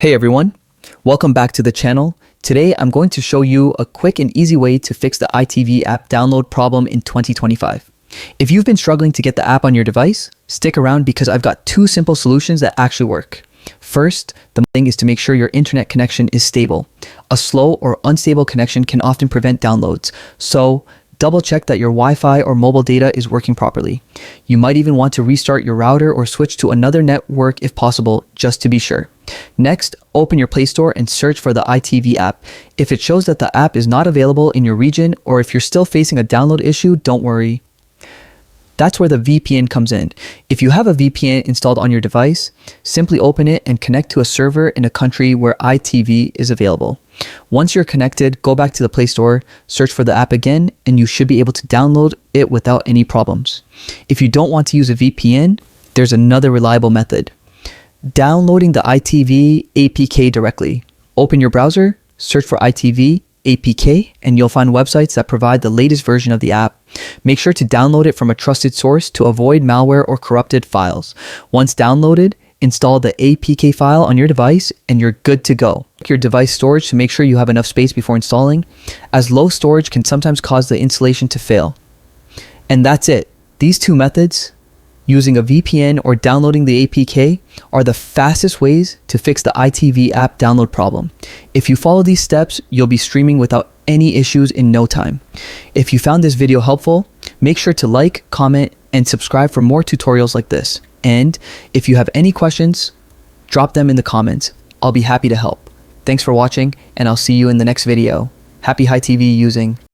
Hey everyone, welcome back to the channel. Today I'm going to show you a quick and easy way to fix the HiTV app download problem in 2025. If you've been struggling to get the app on your device, stick around because I've got two simple solutions that actually work. First, the thing is to make sure your internet connection is stable. A slow or unstable connection can often prevent downloads, so double check that your Wi-Fi or mobile data is working properly. You might even want to restart your router or switch to another network if possible, just to be sure. Next, open your Play Store and search for the HiTV app. If it shows that the app is not available in your region, or if you're still facing a download issue, don't worry. That's where the VPN comes in. If you have a VPN installed on your device, simply open it and connect to a server in a country where HiTV is available. Once you're connected, go back to the Play Store, search for the app again, and you should be able to download it without any problems. If you don't want to use a VPN, there's another reliable method. Downloading the HiTV APK directly. Open your browser, search for HiTV APK, and you'll find websites that provide the latest version of the app. Make sure to download it from a trusted source to avoid malware or corrupted files. Once downloaded, install the APK file on your device and you're good to go. Check your device storage to make sure you have enough space before installing, as low storage can sometimes cause the installation to fail. And that's it. These two methods, using a VPN or downloading the APK, are the fastest ways to fix the HiTV app download problem. If you follow these steps, you'll be streaming without any issues in no time. If you found this video helpful, make sure to like, comment, and subscribe for more tutorials like this. And if you have any questions, drop them in the comments. I'll be happy to help. Thanks for watching, and I'll see you in the next video. Happy HiTV using.